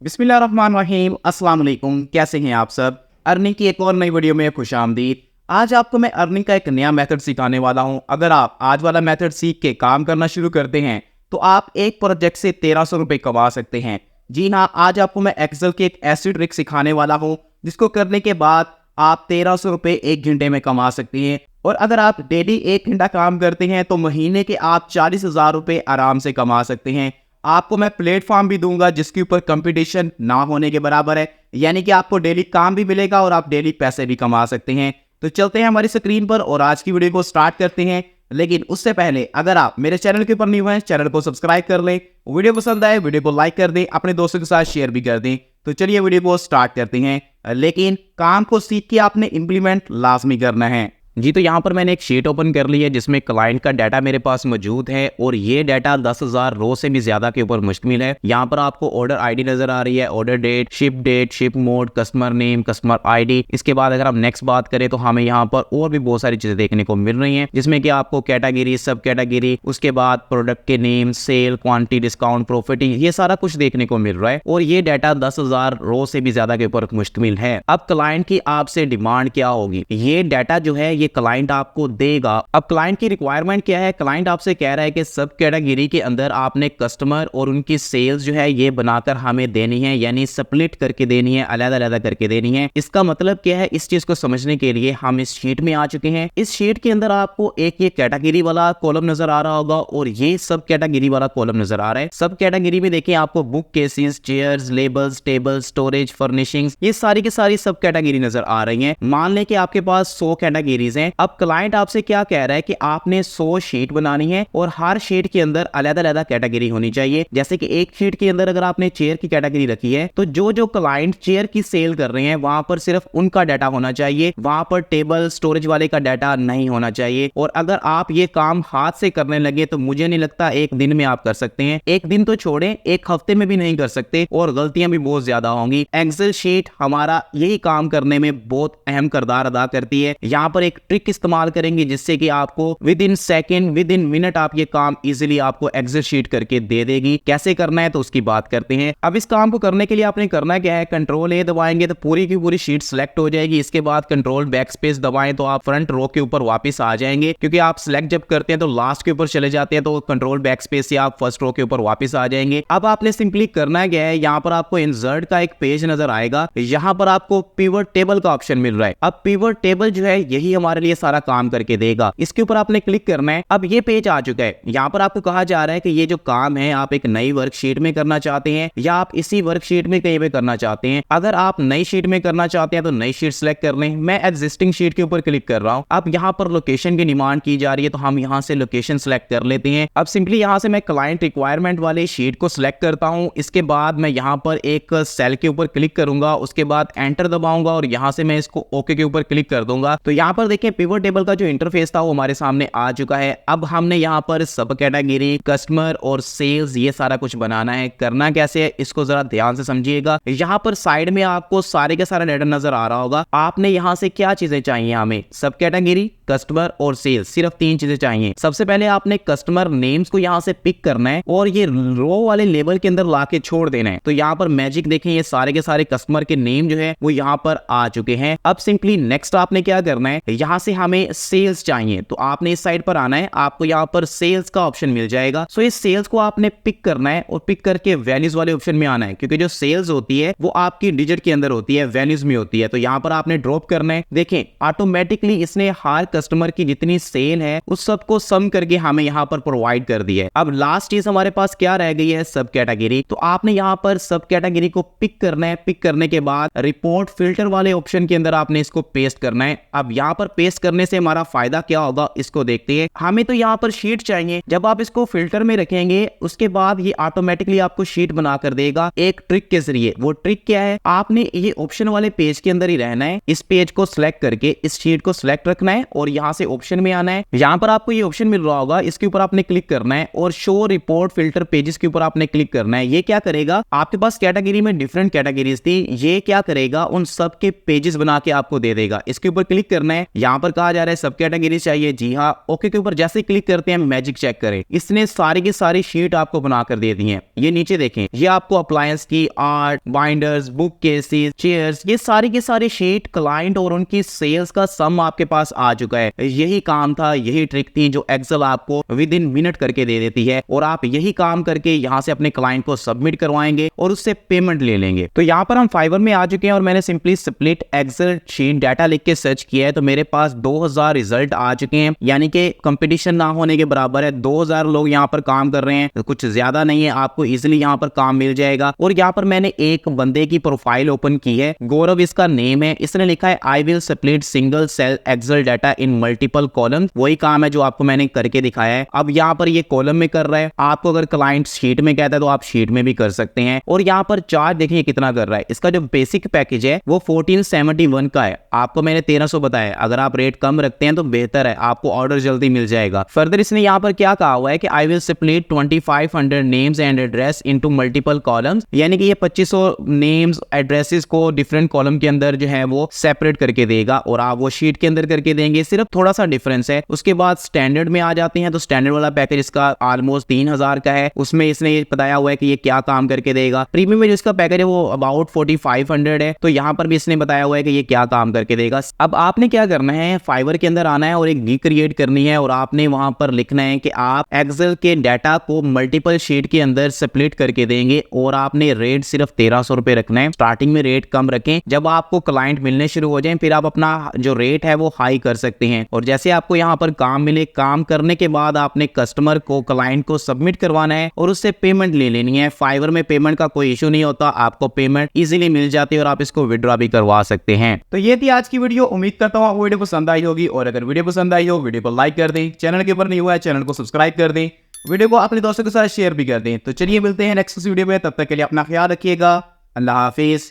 बिस्मिल्लाहिर्रहमानिर्रहीम। अस्सलाम वालेकुम। कैसे हैं आप सब? अर्निंग की एक और नई वीडियो में खुशामदीद। आज आपको मैं अर्निंग का एक नया मेथड सिखाने वाला हूं। अगर आप आज वाला मेथड सीख के काम करना शुरू करते हैं तो आप एक प्रोजेक्ट से 1300 रुपये कमा सकते हैं। जी हाँ, आज आपको मैं एक्सेल की एक ऐसी ट्रिक सिखाने वाला हूँ जिसको करने के बाद आप 1300 रुपये 1 घंटे में कमा सकते हैं। और अगर आप डेली 1 घंटा काम करते हैं तो महीने के आप 40,000 रुपये आराम से कमा सकते हैं। आपको मैं प्लेटफॉर्म भी दूंगा जिसके ऊपर कंपटीशन ना होने के बराबर है, यानी कि आपको डेली काम भी मिलेगा और आप डेली पैसे भी कमा सकते हैं। तो चलते हैं हमारी स्क्रीन पर और आज की वीडियो को स्टार्ट करते हैं। लेकिन उससे पहले अगर आप मेरे चैनल के ऊपर न्यू हैं, चैनल को सब्सक्राइब कर लें, वीडियो पसंद आए वीडियो को लाइक कर दें, अपने दोस्तों के साथ शेयर भी कर दें। तो चलिए वीडियो को स्टार्ट करते हैं। लेकिन काम को सीख के आपने इंप्लीमेंट लाजमी करना है। जी, तो यहाँ पर मैंने एक शीट ओपन कर ली है जिसमें क्लाइंट का डाटा मेरे पास मौजूद है और ये डाटा 10,000 रो से भी ज्यादा के ऊपर मुश्तमिल है। यहाँ पर आपको ऑर्डर आईडी नजर आ रही है, order date, ship mode, customer name, customer ID. इसके बाद अगर हम नेक्स्ट बात करें तो हमें यहाँ पर और भी बहुत सारी चीजें देखने को मिल रही हैं, जिसमें कि आपको कैटेगरी, सब कैटेगरी, उसके बाद प्रोडक्ट के name, sale, quantity, discount, profit, ये सारा कुछ देखने को मिल रहा है। और ये डाटा 10,000 रो से भी ज्यादा के ऊपर मुश्तमिल है। अब क्लाइंट की आपसे डिमांड क्या होगी? ये डाटा जो है ये क्लाइंट आपको देगा। अब क्लाइंट की रिक्वायरमेंट क्या है? क्लाइंट आपसे कह रहा है कि सब कैटेगरी के अंदर आपने कस्टमर और उनकी सेल्स जो है ये बनाकर हमें देनी है, यानी स्प्लिट करके देनी है, अलग-अलग करके देनी है। इसका मतलब क्या है? इस चीज को समझने के लिए हम इस शीट में आ चुके हैं। इस शीट के अंदर आपको एक ये कैटेगरी वाला कॉलम नजर आ रहा होगा और ये सब कैटेगरी वाला कॉलम नजर आ रहा है। सब कैटेगरी में देखिए आपको book cases, chairs, labels, tables, storage, furnishings, ये सारी की सारी सब कैटेगरी नजर आ रही है। मान लें कि आपके पास 100 कैटेगरीज हैं। अब क्लाइंट आपसे क्या कह रहा है कि आपने 100 शीट बनानी है और हर शीट के अंदर अलग-अलग कैटेगरी होनी चाहिए। जैसे कि एक शीट के अंदर अगर आपने चेयर की कैटेगरी रखी है तो जो क्लाइंट चेयर की सेल कर रहे हैं वहां पर सिर्फ उनका डाटा होना चाहिए, वहां पर टेबल, स्टोरेज वाले का डाटा नहीं होना चाहिए। और अगर आप ये काम हाथ से करने लगे तो मुझे नहीं लगता एक दिन में आप कर सकते हैं। एक दिन तो छोड़ें, एक हफ्ते में भी नहीं कर सकते और गलतियां भी बहुत ज्यादा होंगी। एक्सेल शीट हमारा यही काम करने में बहुत अहम किरदार अदा करती है। यहाँ पर एक ट्रिक इस्तेमाल करेंगे जिससे कि आपको with in second, with in minute आप ये काम इजीली आपको एक्सेल शीट करके दे देगी। कैसे करना है तो उसकी बात करते हैं। अब इस काम को करने के लिए आपने करना क्या है? कंट्रोल ए दबाएंगे तो पूरी की पूरी शीट सिलेक्ट हो जाएगी। इसके बाद कंट्रोल बैक स्पेस दबाएं तो आप फ्रंट रो के ऊपर वापस आ जाएंगे, क्योंकि आप सिलेक्ट जब करते हैं तो लास्ट के ऊपर चले जाते हैं, तो कंट्रोल बैक स्पेस से आप फर्स्ट रो के ऊपर वापस आ जाएंगे। अब आपने सिंपली करना क्या है? यहाँ पर आपको इंसर्ट का एक पेज नजर आएगा, यहाँ पर आपको पिवट टेबल का ऑप्शन मिल रहा है। अब पिवट टेबल जो है यही हमारे लिए सारा काम करके देगा। इसके ऊपर आपने क्लिक करना है। अब ये पेज आ चुका है। यहाँ पर आपको कहा जा रहा है कि ये जो काम है आप एक नई वर्कशीट में करना चाहते हैं या आप इसी वर्कशीट में कहीं पे करना चाहते हैं। अगर आप नई शीट में करना चाहते हैं तो नई शीट सेलेक्ट कर लें। मैं एग्जिस्टिंग शीट के ऊपर क्लिक कर रहा हूँ। अब यहाँ पर लोकेशन की डिमांड की जा रही है तो हम यहाँ से लोकेशन सेलेक्ट कर लेते हैं। अब सिंपली यहाँ से मैं क्लाइंट रिक्वायरमेंट वाले शीट को सिलेक्ट करता हूँ। इसके बाद मैं यहाँ पर एक सेल के ऊपर क्लिक करूंगा, उसके बाद एंटर दबाऊंगा और यहाँ से मैं इसको ओके के ऊपर क्लिक कर दूंगा। तो यहाँ पर देखिए पिवट टेबल का जो इंटरफेस था वो हमारे सामने आ चुका है। अब हमने यहाँ पर सब कैटेगरी, कस्टमर और सेल्स ये सारा कुछ बनाना है। करना कैसे है इसको जरा ध्यान से समझिएगा। यहाँ पर साइड में आपको सारे के सारे डाटा नजर आ रहा होगा। आपने यहाँ से क्या चीजें चाहिए? हमें सब कैटेगरी, कस्टमर और सेल्स, सिर्फ 3 चीजें चाहिए। सबसे पहले आपने कस्टमर नेम्स को यहाँ से पिक करना है और ये रो वाले लेबल के अंदर लाके छोड़ देना है। तो यहाँ पर मैजिक देखें, ये सारे के सारे कस्टमर के नेम जो है वो यहाँ पर आ चुके हैं। अब सिंपली नेक्स्ट आपने क्या करना है? यहाँ से हमें सेल्स चाहिए तो आपने इस साइड पर आना है। आपको यहाँ पर सेल्स का ऑप्शन मिल जाएगा। सो इस सेल्स को आपने पिक करना है और पिक करके वैल्यूज वाले ऑप्शन में आना है, क्योंकि जो सेल्स होती है वो आपकी डिजिट के अंदर होती है, वैल्यूज में होती है। तो यहाँ पर आपने ड्रॉप करना है। देखें ऑटोमेटिकली इसने हर कस्टमर की जितनी सेल है उस सबको सम करके हमें यहाँ पर प्रोवाइड कर दिया है। अब लास्ट चीज हमारे पास क्या रह गई है? सब कैटेगरी। तो आपने यहाँ पर सब कैटेगरी को पिक करना है। पिक करने के बाद रिपोर्ट फिल्टर वाले ऑप्शन के अंदर आपने इसको पेस्ट करना है। अब यहाँ पर पेस्ट करने से हमारा फायदा क्या होगा इसको देखते हैं। हमें तो यहाँ पर शीट चाहिए। जब आप इसको फिल्टर में रखेंगे उसके बाद ये ऑटोमेटिकली आपको शीट बनाकर देगा एक ट्रिक के जरिए। वो ट्रिक क्या है? आपने ये ऑप्शन वाले पेज के अंदर ही रहना है। इस पेज को सिलेक्ट करके इस शीट को सिलेक्ट रखना है और यहाँ से ऑप्शन में आना है। यहाँ पर आपको ये ऑप्शन मिल रहा होगा, इसके ऊपर आपने क्लिक करना है और शो रिपोर्ट फिल्टर पेजेस के ऊपर आपने क्लिक करना है। ये क्या करेगा? आपके पास कैटेगरी में डिफरेंट कैटेगरीज थी, ये क्या करेगा? उन सब के पेजेस बना के आपको दे देगा। इसके ऊपर क्लिक करना है। यहाँ पर कहा जा रहा है सब कैटेगरी चाहिए, जी हाँ। ओके के ऊपर जैसे क्लिक करते हैं मैजिक चेक करें, इसने सारी की सारी शीट आपको बनाकर दे दी है। ये नीचे देखें, ये आपको अप्लायंस की, art, binders, book cases, chairs, ये सारी की सारी शीट क्लाइंट और उनकी सेल्स का सम आपके पास आ चुका है। यही काम था, यही ट्रिक थी जो एक्सेल आपको विद इन मिनट करके दे देती है, और आप यही काम करके यहाँ से अपने क्लाइंट को सबमिट करवाएंगे और उससे पेमेंट ले लेंगे। तो यहाँ पर हम फाइवर में आ चुके हैं और मैंने simply split Excel sheet data लिख के सर्च किया है, तो मेरे पास 2000 रिजल्ट आ चुके हैं, यानी कि कंपटीशन ना होने के बराबर है। 2000 लोग यहाँ पर काम कर रहे हैं, तो कुछ ज्यादा नहीं है, आपको इजिली यहाँ पर काम मिल जाएगा। और यहाँ पर मैंने एक बंदे की प्रोफाइल ओपन की है, गौरव इसका नेम है, इसने लिखा है I will split single cell Excel data in multiple column. वही काम है जो आपको मैंने करके दिखाया है। अब यहाँ पर ये कॉलम में कर रहा है, आपको अगर क्लाइंट शीट में कहता है तो आप शीट में भी कर सकते हैं। और यहाँ पर चार्ज देखिए कितना कर रहा है। इसका जो बेसिक पैकेज है वो 1471 का है, आपको मैंने 1300 बताया। अगर आप रेट कम रखते हैं तो बेहतर है, आपको ऑर्डर जल्दी मिल जाएगा। फर्दर इसने यहाँ पर क्या कहा हुआ है कि आई will split 2500 names and address into multiple columns, यानी कि ये 2500 नेम्स एड्रेसेस को डिफरेंट कॉलम के अंदर जो है वो सेपरेट करके देगा, और आप वो शीट के अंदर करके देंगे। सिर्फ थोड़ा सा डिफरेंस है। उसके बाद स्टैंडर्ड में आ जाते हैं, तो स्टैंडर्ड वाला पैकेज इसका ऑलमोस्ट 3000 का है, उसमें इसने बताया हुआ है कि ये क्या काम करके देगा। प्रीमियम में जो इसका पैकेज है वो अबाउट 4500 है, तो यहाँ पर भी इसने बताया हुआ है कि ये क्या काम करके देगा। अब आपने क्या करना है, फाइवर के अंदर आना है और एक गिग क्रिएट करनी है, और आपने वहां पर लिखना है कि आप एक्सेल के डाटा को मल्टीपल शीट के अंदर स्प्लिट करके देंगे, और आपने रेट सिर्फ 1300 रुपए रखना है। स्टार्टिंग में रेट कम रखें, जब आपको क्लाइंट मिलने शुरू हो जाए फिर आप अपना जो रेट है वो हाई कर सकते हैं। और जैसे आपको यहाँ पर काम मिले, काम करने के बाद आपने कस्टमर को, क्लाइंट को सबमिट करवाना है और उससे पेमेंट ले लेनी है। फाइवर में पेमेंट का कोई इशू नहीं होता, आपको पेमेंट इजीली मिल जाती है और आप इसको विड्रॉ भी करवा सकते हैं। तो ये थी आज की वीडियो, उम्मीद करता हूँ आपको वीडियो पसंद आई होगी, और अगर वीडियो पसंद आई हो वीडियो को लाइक कर दें, चैनल के ऊपर नहीं हुआ है चैनल को सब्सक्राइब कर दें, वीडियो को अपने दोस्तों के साथ शेयर भी कर दें। तो चलिए मिलते हैं नेक्स्ट वीडियो में, तब तक के लिए अपना ख्याल रखिएगा। अल्लाह हाफिज।